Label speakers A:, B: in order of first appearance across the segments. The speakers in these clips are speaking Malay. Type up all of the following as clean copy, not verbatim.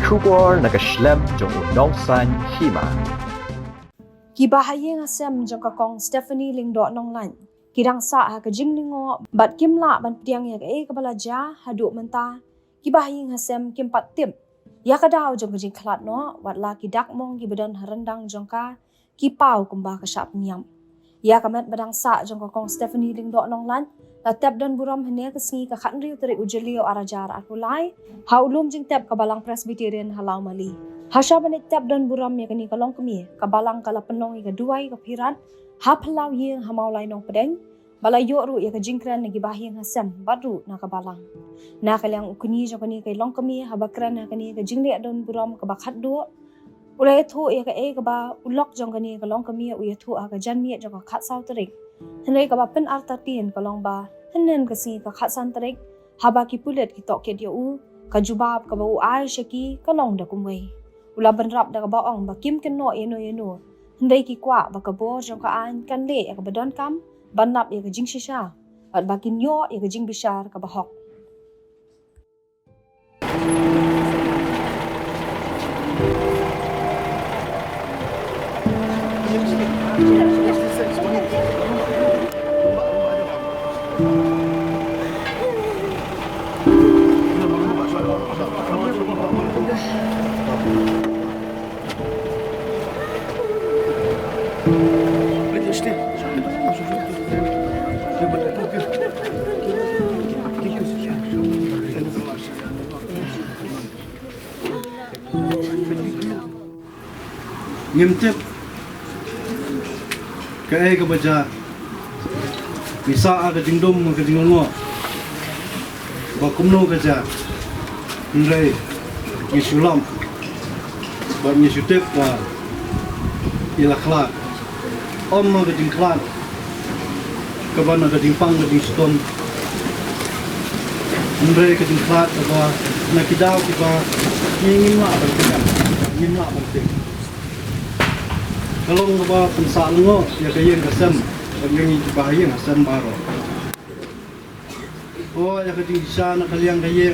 A: Shubor nakaslem jong unongsan hima.
B: Kibahaye nga sem jong kakong Stephanie Lingdo nonglan. Kirang sa ha kajing ningo bat kimla ban piang ya kabalaja hadu menta. Kibahaye nga sem kimpat tim. Ya kadaw jong kajing klat no watla kidak mong gibadan harandang jong ka kipau kumba ka syap niam. Ya kamet badang sa jong kakong Stephanie Lingdo nonglan. Latep dan buram hene kesengi ka khanriu teri ujelio arajar atulai. Haulum jing tep kabalang Presbyterian halau mali. Hasya banit tep dan buram ya kani kalong kemi kabalang kala penong ika duai kapiran hapalau yang hamaulai nong pedeng balayo ru ya kajingkran nagi bahing hasem badu na kabalang na kalyang ukuni jo kani kay long kemi habakran na kani ka jingli dan buram kabakhat do ulai thu ya ka e kaba ulok jong kani kalong kemi u ya thu ka janmi jo ka khat sau terik henai kaba pen artatin kalong ba henen kasi ka khat san terik haba ki pulet ki tok ke dia u ka jubab ka ba u ai shaki kalong da kumwei ula benrap da baong bakim keno yeno ndai ki kwa bakabo jong ka an kan le ka badon kam banap ya ka jing shisha at bakin yo ya ka jing bishar ka bahok
C: ngimtip kae ka baja bisa aga jingdom ka jingongo bakumno ka ja nrai yisulam ba yisutep wa ilakla om ka jingklan ka bana ka jingpang ka jingstom nrai ka jingklat ba nakidaw ki ba ngingin ma ba ngingin ma ba kalau ngaba pensa ngo ya kayen kasem yang bahaya kasem baro oh ya kadi sana kaliang kayen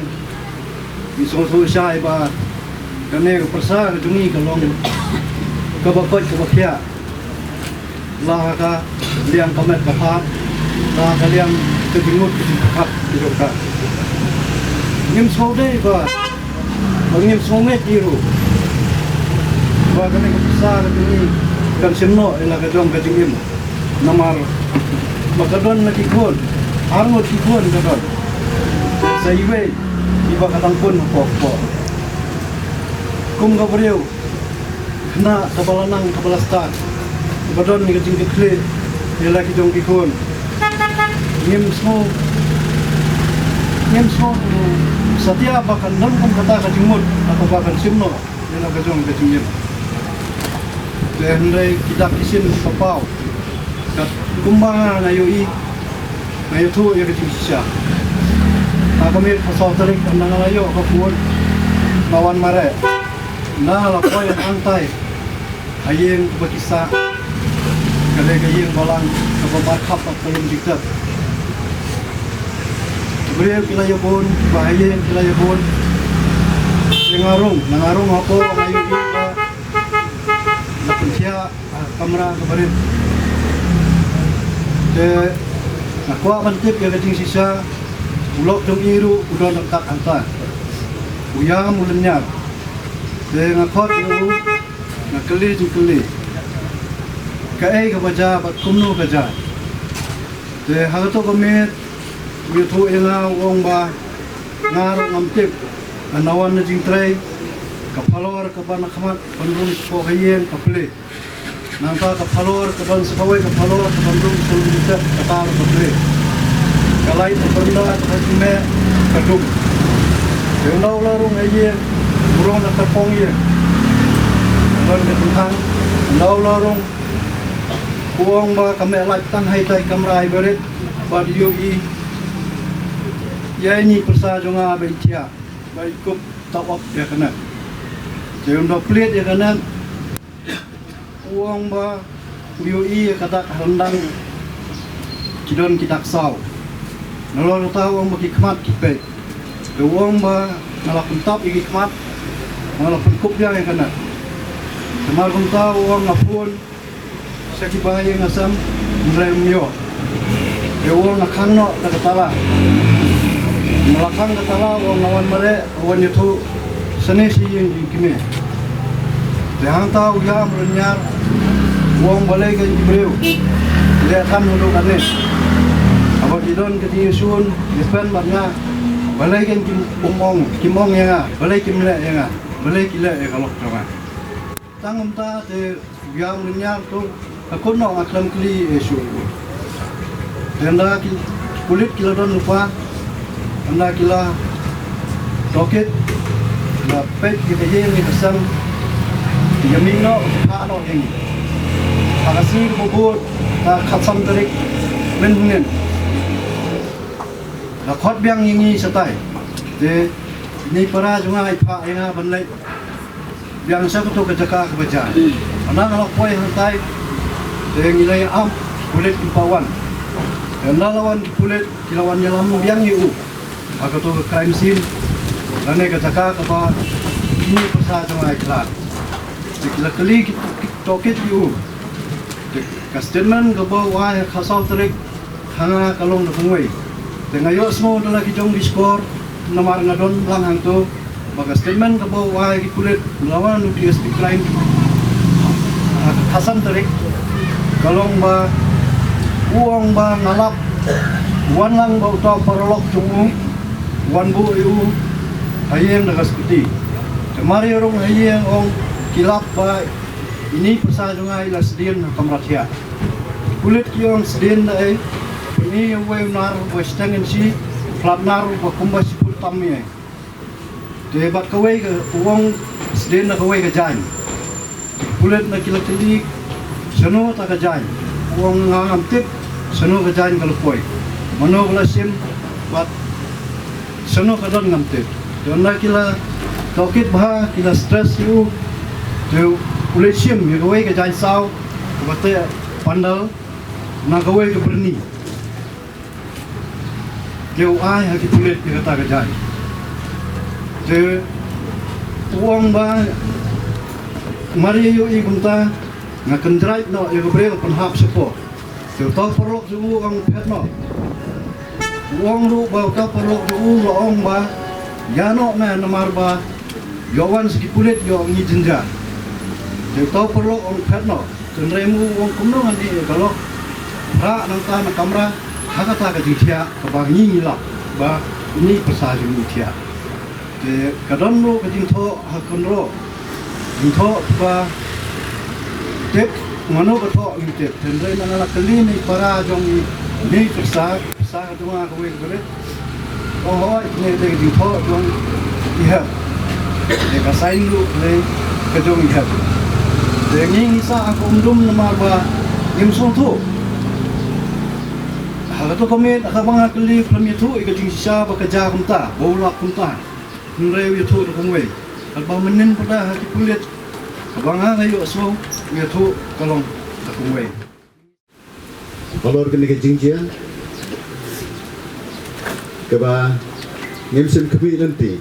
C: misong so sai ba kane ko persa ka jungi kalong ka bakot ka bakya la ka liang kamet ka pa la kaliang kejingut kap di ka ngim sode ba ngim somet iru ba kane ko persa ka jungi kan sinno ila kadong kajingim namar makadon na kikon arngot kikon kadon sa iwe iba katangkon po kum gabriel na kabalanang kabalastan kadon ni kajing kikle ila kidong kikon ngim smo satia bakan nang kata kajingmut atau bakan sinno ila kadong kajingim Hendai kita kisin papau, kat kumbang ngayoi, ngayo tu ya kecil sisa. Kami pasal terik andang layo kapuan lawan mare. Nah lapoi yang antai, ayeng kebakisa, kadang ayeng balang kebabar kap pelum diktat. Beliau kilaya pun, bahaya kilaya pun, nangarung apa ngayoi. Siya kamera kabarin de nakwa mantip ya gading sisa ulok dong iru udah dekat antar uyang mulanya de ngakot iru nakeli jukeli kae kabaja bat kumno kaja de hagato komit yutu ela wong ba ngar ngamtip anawan na jingtray kapalor kaban khamat pandung ko hayen kaple nangka kapalor kaban sabawai kapalor pandung sulita katar kaple kalai panda khime kaduk denau larung hayen burung na tapong ye ban ketang nau larung buang ba kame lak tan hai tai kamrai berit badio i yai ni persa jonga baitia baikup tawap ya kana Jangan doplet ya kanan uang ba UI kata rendang kidon kitak saw nalor tahu uang bagi kemat kipe uang ba nalakun tap igi kemat malah pengkup dia yang kena. Kemar kung tahu orang ngapun sa kibahay ngasam mremyo. Ewo nakang no nakatala. Malakang katala o nawan mare awan itu seni si yang kimi. Dehang tahu ya merenyar uang balai kan jibril. Dia akan untuk ane. Apa didon ketiusun depan makna balai kan kimong ya, balai kimle ya, balai kile ya kalau kama. Tangum ta te ya merenyar tu aku no aklam kli esu. Anda kulit kila don lupa. Anda kila roket na pet kita yang ni kesam yamin no no yang agasi kubur na khatsam tarik menhungen na khot biang yang satai de ni para junga ai pha ina banlai biang sa to kajaka kebaca ana kalau koi hantai de ngilai am kulit impawan anda lawan kulit kilawan nyalam biang yu aku tu crime scene, lane kejaka kata ini pasal sama iklan. Jika kali toket you, statement kau wah khasau terik hanga kalong nakungway. Dengan yo semua adalah kijong diskor namar ngadon lang hangto. Maka statement kau wah kulit melawan nucleus crime khasan terik kalong ba uang ba ngalap wan lang ba utang paralok cungu. Wan bu iu ayeng nagas putih. Kemari orang ayeng ong kilap ba ini pasal jungai la sedien kamratia. Kulit kiong sedien dai ini yang way nar western si flap nar ba kumbas pul tammi. Debat kawai ke uang sedien na kawai ke jan. Kulit na kilap tindi seno ta ke jan. Uang ngam tip seno ke jan kalau koi. Mano glasim bat seno kadon ngamte donna kila tokit bah kila stress yu tu uleshim ye gawai ke jai sau bate pandal na gawai ke berni leu ai ha ki tulet ke kata ke jai je uang ba mari yu I gunta ngakan drive no ye gabre pun hap sepo tu tau perlok ju ang pet no uang lu bau kau perlu lu uang ba, jano na namar ba, yawan segi kulit yo ngi jenja. Jadi tahu perlu uang petno, cenderemu uang kumno nanti kalau ra nangta na kamera, hakata ka jitia kebangi ngila ba ini persaju jitia. Jadi kadang lu kejinto hakonro, jinto ba tep mano beto ngitep, cendere nangala keli ni para jong ni persaj. Sa dua kau ini oh ini lagi di thok dong iya mereka sain lu le kedong iya dengan sa aku namar ba im sonto hal tu komen akabang akli from itu ikajing sisa bekerja kunta bola kunta nrew itu kongwe kalbang menen pada hati kulit abang ayo so itu kalong kongwe
D: kalau kini kejingjian keba nimsim kami nanti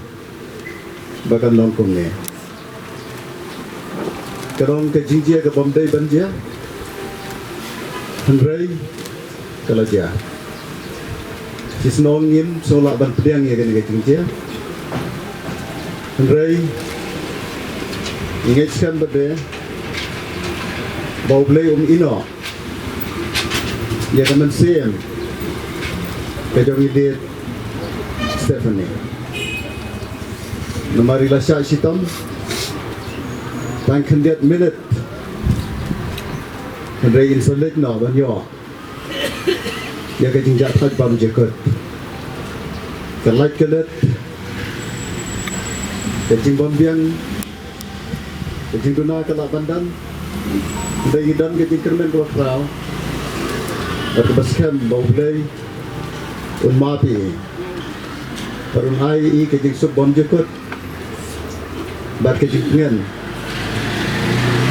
D: bahkan nongkong ni kerong ke jinjia ke Bombay banjia Henry kalaja cisnong ngim solak ban pediang ya kene ke jinjia Henry ingatkan bade bau blay ino ya kaman siem kejong idit Stephanie Namari lasya sitam Tang kandiat minute Henry insulit na banyo Ya kajing jatad bam jekut Kalait kalit Kajing bambiang Kajing guna kalak bandan Henry idan kajing kermen dua krau Berkebaskan bau belai Unmati Parun hai I kajing sub bom jekut Bat kajing pengen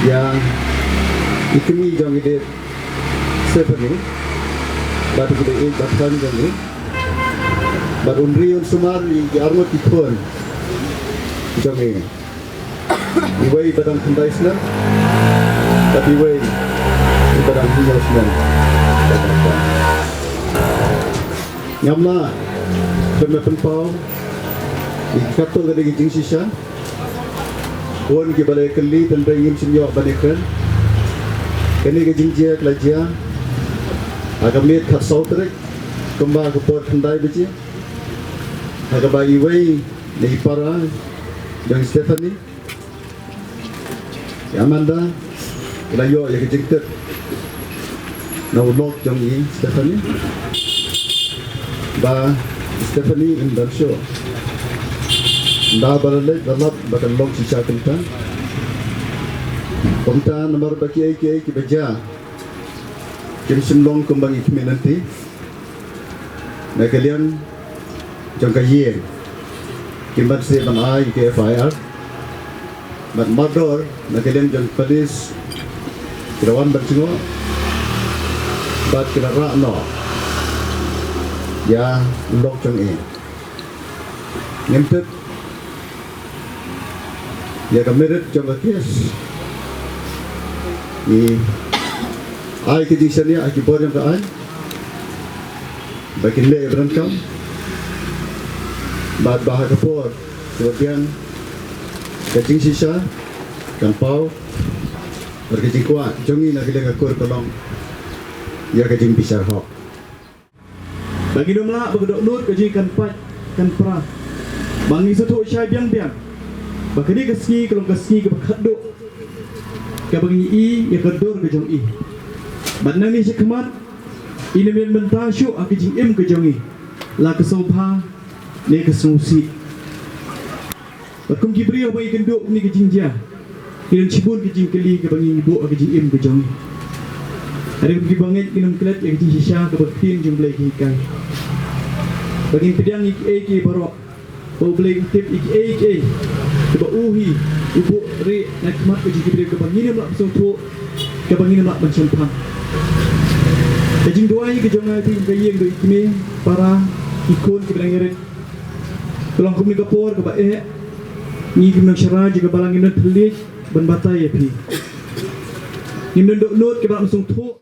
D: Yang ikimi jong ide Stephanie Bat ide bat kan jong ni Bat unri un sumar I arngot ikon Jong ni Iway badang handai senan, tapi iway badang hiyo senan. Ngamla pemepen pau ikato gadi gijing sisa. Pun kibalai keli dan beringin senyok banikan. Kini gijing jia kelajia. Agamit kat sautrik kembang kepot handai biji. Agaba iway ni para dan Stephanie. Amanda layo ya gijing tet. Na ulok jong i Stephanie. Ba Stephanie in Darsho. Da balale dalap bakal log sisa kenta. Komta nomor baki ai ki baja. Kim simlong kembang ikmi nanti. Na kalian jong kaye. Kimbat se ban ai ke FIR. Bat mador na kalian jong polis kirawan bercingo. Bat kira no. Ya log jong e. Nemtet ya kamirit jong kes. Ni ai ke disania aki borang ka ai. Bakin le berangkam. Bat bahar kapor. Kemudian kacing sisa kan pau berkacing kuat jongi nak kena akur tolong ya kacing pisar hok.
E: Bagi domla berkedok lut kacing kan pat kan pra. Bangi satu syai biang-biang. Bakadi keski kalau keski ke bakaduk. Ke bangi i ya kedor ke jong i. Badna ni sekemat ini men mentasyu akijing im ke jongi. La kesobha ni kesusi. Bakum kibri apa ikan duk ni kejing dia. Kiran cibun kejing keli ke bangi ibu kejing im ke jong. Ada pergi bangit minum kelat yang kejing sisa ke bertin jong belai ikan. Bagi pedang iki barok. Bau belai tip iki. Ke uhi ibu re nak mat kejing kibri ke bangi ni mak bersatu ke bangi ni mak bersempang. Kejing doai ke jong ai ke yang do ikme para ikon ke belangeret. Tolong kumi kapor ke ba ni kena syarah jika balang ini telik ben batai ya pi. Ni mendok lut ke bang sung tu